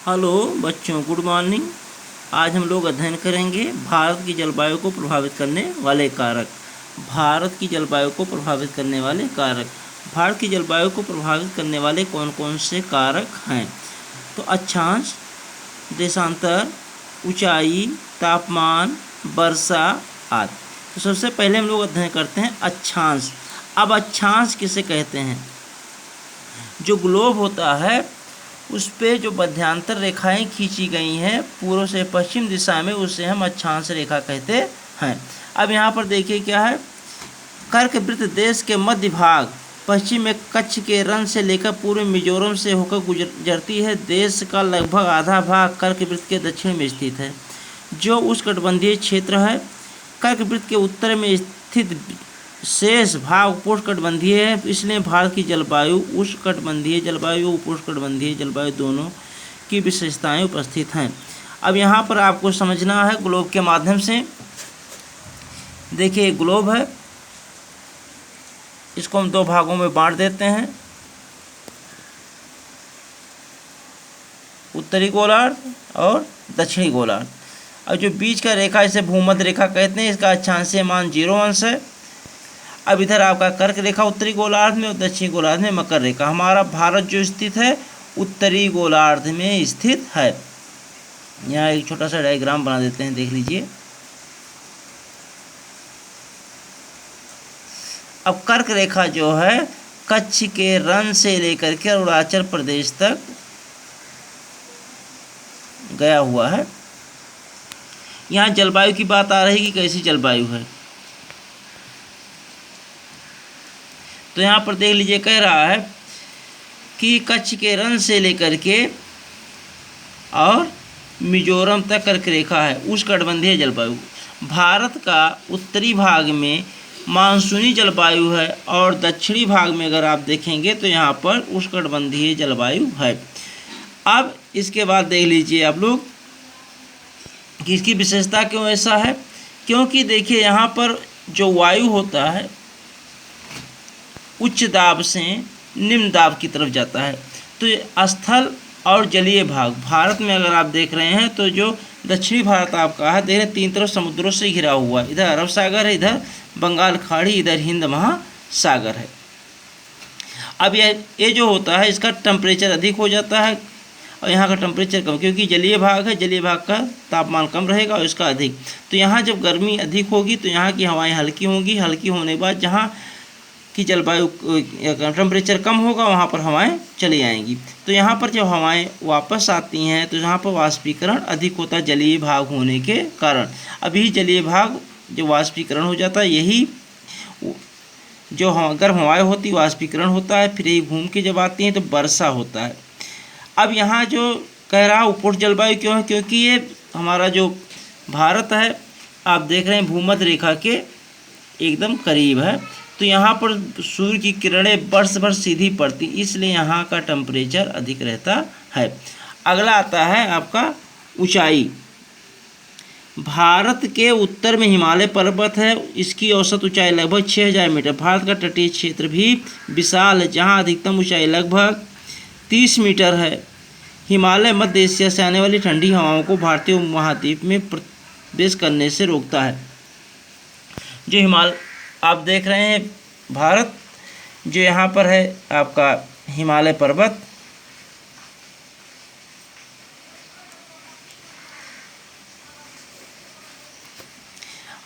Hello बच्चों, good morning. आज हम लोग अध्ययन करेंगे भारत की जलवायु को प्रभावित करने वाले कारक। भारत की जलवायु को प्रभावित करने वाले कारक। भारत की जलवायु को प्रभावित करने वाले कौन कौन से कारक हैं? तो अक्षांश, देशांतर, ऊंचाई, तापमान, वर्षा आदि। तो सबसे पहले हम लोग अध्ययन करते हैं अक्षांश। अब अक्षांश किसे कहते हैं? जो ग्लोब होता है उस पे जो मध्यांतर रेखाएं खींची गई हैं पूर्व से पश्चिम दिशा में, उसे हम अक्षांश रेखा कहते हैं। अब यहाँ पर देखिए क्या है, कर्कवृत्त देश के मध्य भाग पश्चिम में कच्छ के रन से लेकर पूर्व मिजोरम से होकर गुजरती है। देश का लगभग आधा भाग कर्कवृत्त के दक्षिण में स्थित है, जो उष्णकटिबंधीय क्षेत्र है। कर्कवृत्त के उत्तर में स्थित शेष भाग उपोष्णकटिबंधीय है, इसलिए भारत की जलवायु उष्णकटिबंधीय जलवायु उपोष्णकटिबंधीय जलवायु दोनों की विशेषताएं उपस्थित हैं। अब यहाँ पर आपको समझना है ग्लोब के माध्यम से। देखिए ग्लोब है, इसको हम दो भागों में बांट देते हैं, उत्तरी गोलार्ध और दक्षिणी गोलार्ध। और जो बीच का रेखा इसे भूमध्य रेखा कहते हैं, इसका अक्षांशीय मान 0 अंश है। अब इधर आपका कर्क रेखा उत्तरी गोलार्ध में और दक्षिणी गोलार्ध में मकर रेखा। हमारा भारत जो स्थित है उत्तरी गोलार्ध में स्थित है। यहाँ एक छोटा सा डायग्राम बना देते हैं, देख लीजिए। अब कर्क रेखा जो है कच्छ के रन से लेकर के अरुणाचल प्रदेश तक गया हुआ है। यहाँ जलवायु की बात आ रही कि कैसी जलवायु है, तो यहाँ पर देख लीजिए, कह रहा है कि कच्छ के रन से लेकर के और मिजोरम तक कर्क रेखा है, उष्णकटिबंधीय जलवायु। भारत का उत्तरी भाग में मानसूनी जलवायु है और दक्षिणी भाग में अगर आप देखेंगे तो यहाँ पर उष्णकटिबंधीय जलवायु है। अब इसके बाद देख लीजिए आप लोग कि इसकी विशेषता क्यों ऐसा है। क्योंकि देखिए यहाँ पर जो वायु होता है उच्च दाब से निम्न दाब की तरफ जाता है। तो स्थल और जलीय भाग भारत में अगर आप देख रहे हैं तो जो दक्षिणी भारत आपका है, देख रहे हैं 3 तरफ समुद्रों से घिरा हुआ है। इधर अरब सागर है, इधर बंगाल खाड़ी, इधर हिंद महासागर है। अब ये जो होता है इसका टेम्परेचर अधिक हो जाता है और यहाँ का टेम्परेचर कम, क्योंकि जलीय भाग है, जलीय भाग का तापमान कम रहेगा और इसका अधिक। तो यहाँ जब गर्मी अधिक होगी तो यहाँ की हवाएं हल्की होंगी, हल्की होने के बाद जहाँ की जलवायु टेम्परेचर कम होगा वहाँ पर हवाएं चली आएंगी। तो यहाँ पर जब हवाएं वापस आती हैं तो यहाँ पर वाष्पीकरण अधिक होता है जलीय भाग होने के कारण। अभी जलीय भाग जो वाष्पीकरण हो जाता है, यही जो गर्म हवाएं होती वाष्पीकरण होता है, फिर यही घूम के जब आती हैं तो वर्षा होता है। अब यहाँ जो कह रहा उपोष्ण जलवायु क्यों है, क्योंकि ये हमारा जो भारत है आप देख रहे हैं भूमध्य रेखा के एकदम करीब है, तो यहाँ पर सूर्य की किरणें वर्ष भर सीधी पड़ती, इसलिए यहाँ का टेम्परेचर अधिक रहता है। अगला आता है आपका ऊंचाई। भारत के उत्तर में हिमालय पर्वत है, इसकी औसत ऊंचाई लगभग 6000 मीटर। भारत का तटीय क्षेत्र भी विशाल है, जहाँ अधिकतम ऊंचाई लगभग 30 मीटर है। हिमालय मध्य एशिया से आने वाली ठंडी हवाओं को भारतीय उपमहाद्वीप में प्रवेश करने से रोकता है। जो हिमालय आप देख रहे हैं भारत, जो यहाँ पर है आपका हिमालय पर्वत,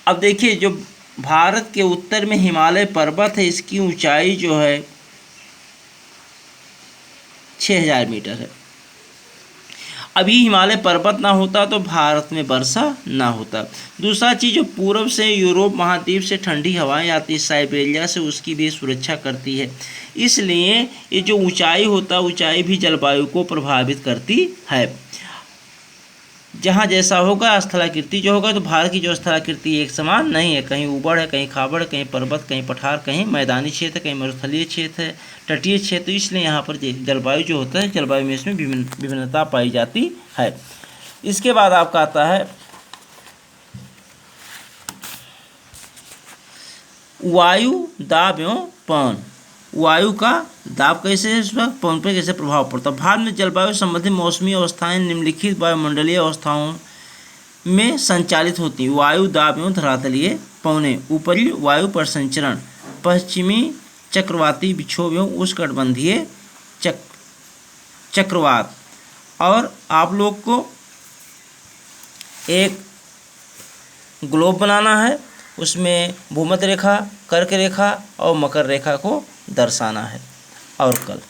अब देखिए जो भारत के उत्तर में हिमालय पर्वत है, इसकी ऊंचाई जो है 6000 मीटर है। अभी हिमालय पर्वत ना होता तो भारत में वर्षा ना होता। दूसरा चीज़, जो पूर्व से यूरोप महाद्वीप से ठंडी हवाएं आती साइबेरिया से, उसकी भी सुरक्षा करती है। इसलिए ये जो ऊंचाई होता है, ऊंचाई भी जलवायु को प्रभावित करती है। जहाँ जैसा होगा स्थलाकृति जो होगा, तो भारत की जो स्थलाकृति एक समान नहीं है, कहीं ऊबड़ है, कहीं खाबड़, कहीं पर्वत, कहीं पठार, कहीं मैदानी क्षेत्र, कहीं मरुस्थलीय क्षेत्र है, तटीय क्षेत्र। इसलिए यहाँ पर जलवायु जो होता है, जलवायु में इसमें विभिन्नता पाई जाती है। इसके बाद आपका आता है वायु दाब एवं पवन। वायु का दाब कैसे है, इस पर पवन पर कैसे प्रभाव पड़ता है। भारत में जलवायु संबंधी मौसमी अवस्थाएं निम्नलिखित वायुमंडलीय अवस्थाओं में संचालित होती हैं। वायु दाब एवं धरातलीय पवनें, ऊपरी वायु परिसंचरण, पश्चिमी चक्रवाती विक्षोभ एवं उष्णकटिबंधीय चक्रवात। और आप लोग को एक ग्लोब बनाना है, उसमें भूमध्य रेखा, कर्क रेखा और मकर रेखा को दर्शाना है। और कल